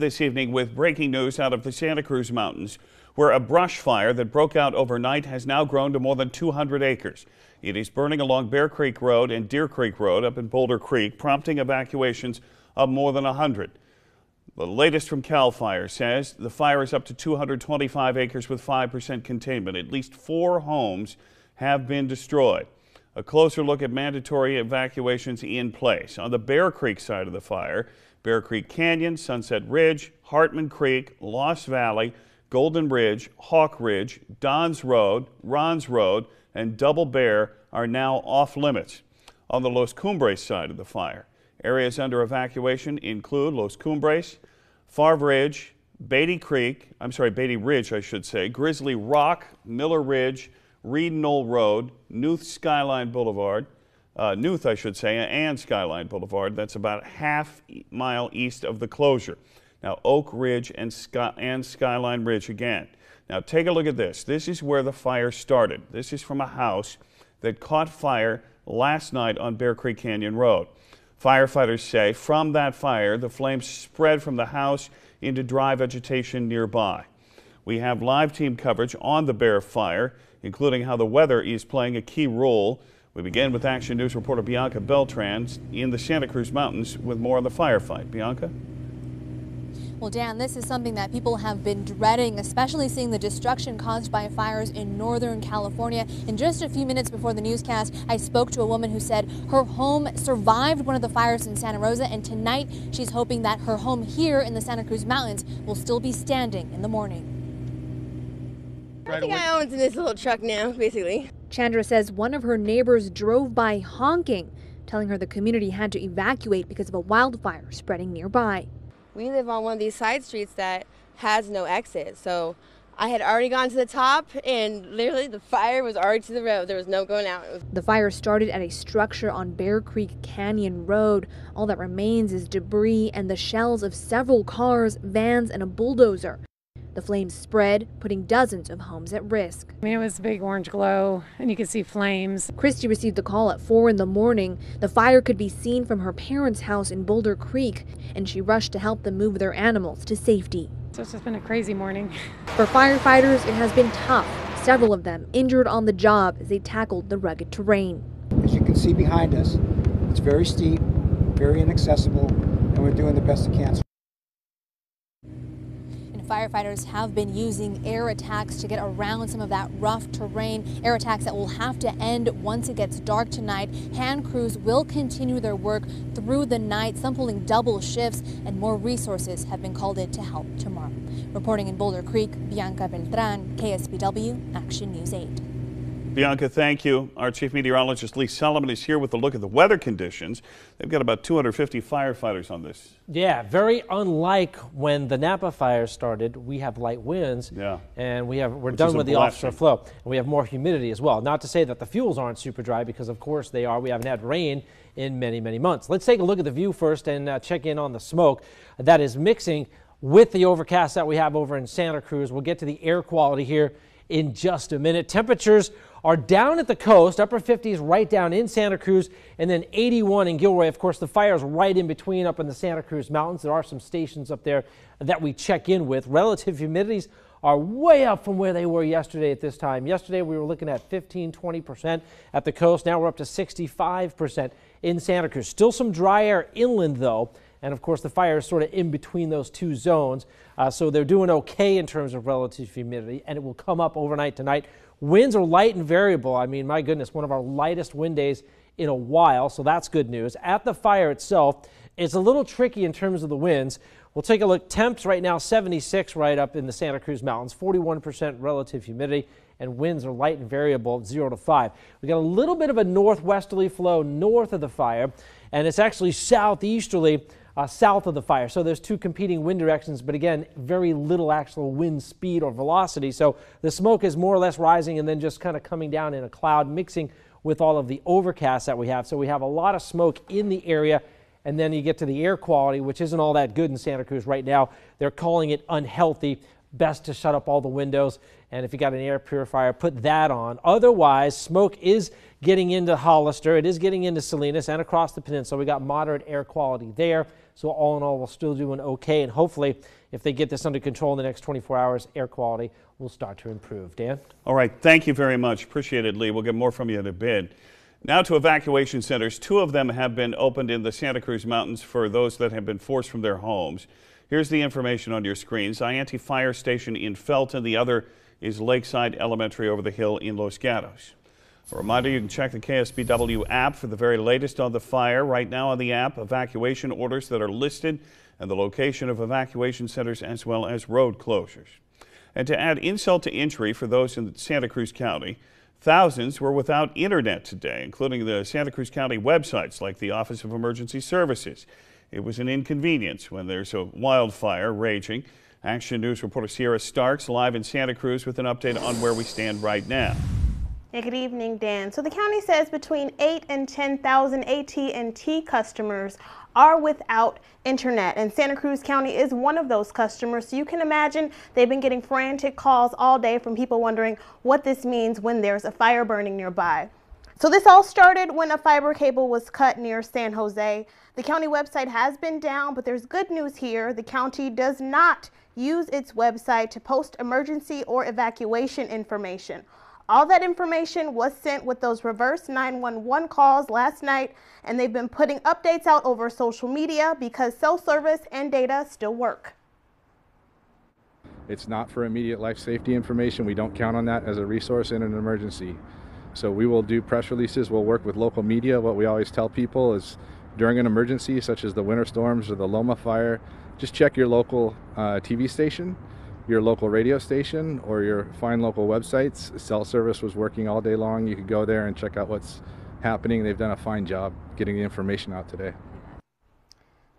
This evening with breaking news out of the Santa Cruz Mountains, where a brush fire that broke out overnight has now grown to more than 200 acres. It is burning along Bear Creek Road and Deer Creek Road up in Boulder Creek, prompting evacuations of more than 100. The latest from CAL FIRE says the fire is up to 225 acres with 5% containment. At least 4 homes have been destroyed. A closer look at mandatory evacuations in place. On the Bear Creek side of the fire, Bear Creek Canyon, Sunset Ridge, Hartman Creek, Lost Valley, Golden Ridge, Hawk Ridge, Don's Road, Ron's Road, and Double Bear are now off limits. On the Los Cumbres side of the fire, areas under evacuation include Los Cumbres, Favre Ridge, Beatty Ridge, Grizzly Rock, Miller Ridge, Reed Knoll Road, Nuth Skyline Boulevard, and Skyline Boulevard. That's about half mile east of the closure. Now Oak Ridge and Skyline Ridge again. Now take a look at this. This is where the fire started. This is from a house that caught fire last night on Bear Creek Canyon Road. Firefighters say from that fire, the flames spread from the house into dry vegetation nearby. We have live team coverage on the Bear fire, including how the weather is playing a key role. We begin with Action News reporter Bianca Beltran in the Santa Cruz Mountains with more on the firefight. Bianca? Well, Dan, this is something that people have been dreading, especially seeing the destruction caused by fires in Northern California. In just a few minutes before the newscast, I spoke to a woman who said her home survived one of the fires in Santa Rosa, and tonight she's hoping that her home here in the Santa Cruz Mountains will still be standing in the morning. I think I own this little truck now, basically. Chandra says one of her neighbors drove by honking, telling her the community had to evacuate because of a wildfire spreading nearby. We live on one of these side streets that has no exit, so I had already gone to the top and literally the fire was already to the road. There was no going out. The fire started at a structure on Bear Creek Canyon Road. All that remains is debris and the shells of several cars, vans, and a bulldozer. The flames spread, putting dozens of homes at risk. I mean, it was a big orange glow, and you could see flames. Christy received the call at 4 in the morning. The fire could be seen from her parents' house in Boulder Creek, and she rushed to help them move their animals to safety. So it's just been a crazy morning. For firefighters, it has been tough. Several of them injured on the job as they tackled the rugged terrain. As you can see behind us, it's very steep, very inaccessible, and we're doing the best we can. Firefighters have been using air attacks to get around some of that rough terrain, air attacks that will have to end once it gets dark tonight. Hand crews will continue their work through the night, some pulling double shifts, and more resources have been called in to help tomorrow. Reporting in Boulder Creek, Bianca Beltran, KSPW, Action News 8. Bianca, thank you. Our Chief Meteorologist Lee Solomon is here with a look at the weather conditions. They've got about 250 firefighters on this. Yeah, very unlike when the Napa fire started. We have light winds, and we're done with the offshore flow, and we have more humidity as well. Not to say that the fuels aren't super dry, because of course they are. We haven't had rain in many, many months. Let's take a look at the view first and check in on the smoke that is mixing with the overcast that we have over in Santa Cruz. We'll get to the air quality here in just a minute. Temperatures are down at the coast, upper 50s right down in Santa Cruz, and then 81 in Gilroy. Of course, the fire is right in between up in the Santa Cruz Mountains. There are some stations up there that we check in with. Relative humidities are way up from where they were yesterday at this time. Yesterday, we were looking at 15–20% at the coast. Now we're up to 65% in Santa Cruz. Still some dry air inland, though. And of course, the fire is sort of in between those two zones. So they're doing okay in terms of relative humidity, and it will come up overnight tonight. Winds are light and variable. I mean, my goodness, one of our lightest wind days in a while, so that's good news. At the fire itself, it's a little tricky in terms of the winds. We'll take a look. Temps right now, 76 right up in the Santa Cruz Mountains, 41% relative humidity, and winds are light and variable, 0 to 5. We got a little bit of a northwesterly flow north of the fire, and it's actually southeasterly south of the fire. So there's two competing wind directions, but again, very little actual wind speed or velocity. So the smoke is more or less rising and then just kind of coming down in a cloud, mixing with all of the overcast that we have. So we have a lot of smoke in the area, and then you get to the air quality, which isn't all that good in Santa Cruz right now. They're calling it unhealthy. Best to shut up all the windows, and if you got an air purifier, put that on. Otherwise, smoke is getting into Hollister. It is getting into Salinas and across the peninsula. We got moderate air quality there. So all in all, we're still doing okay. And hopefully, if they get this under control in the next 24 hours, air quality will start to improve. Dan? All right. Thank you very much. Appreciate it, Lee. We'll get more from you in a bit. Now to evacuation centers. 2 of them have been opened in the Santa Cruz Mountains for those that have been forced from their homes. Here's the information on your screens. Ianti Fire Station in Felton. The other is Lakeside Elementary over the hill in Los Gatos. A reminder, you can check the KSBW app for the very latest on the fire. Right now on the app, evacuation orders that are listed and the location of evacuation centers as well as road closures. And to add insult to injury for those in Santa Cruz County, thousands were without internet today, including the Santa Cruz County websites like the Office of Emergency Services. It was an inconvenience when there's a wildfire raging. Action News reporter Sierra Starks live in Santa Cruz with an update on where we stand right now. Hey, good evening, Dan. So the county says between 8,000 and 10,000 AT&T customers are without internet, and Santa Cruz County is one of those customers. So you can imagine they've been getting frantic calls all day from people wondering what this means when there's a fire burning nearby. So this all started when a fiber cable was cut near San Jose. The county website has been down, but there's good news here. The county does not use its website to post emergency or evacuation information. All that information was sent with those reverse 911 calls last night, and they've been putting updates out over social media because cell service and data still work. It's not for immediate life safety information. We don't count on that as a resource in an emergency. So we will do press releases. We'll work with local media. What we always tell people is during an emergency, such as the winter storms or the Loma fire, just check your local TV station, your local radio station, or your fine local websites. Cell service was working all day long. You could go there and check out what's happening. They've done a fine job getting the information out today.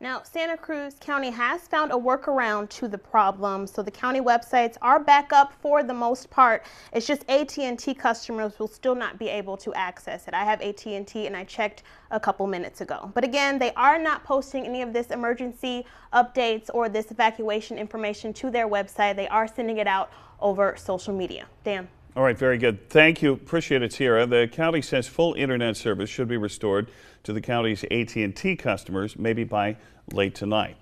Now, Santa Cruz County has found a workaround to the problem, so the county websites are back up for the most part. It's just AT&T customers will still not be able to access it. I have AT&T and I checked a couple minutes ago. But again, they are not posting any of this emergency updates or this evacuation information to their website. They are sending it out over social media. Dan. All right, very good. Thank you. Appreciate it, Sierra. The county says full internet service should be restored to the county's AT&T customers, maybe by late tonight.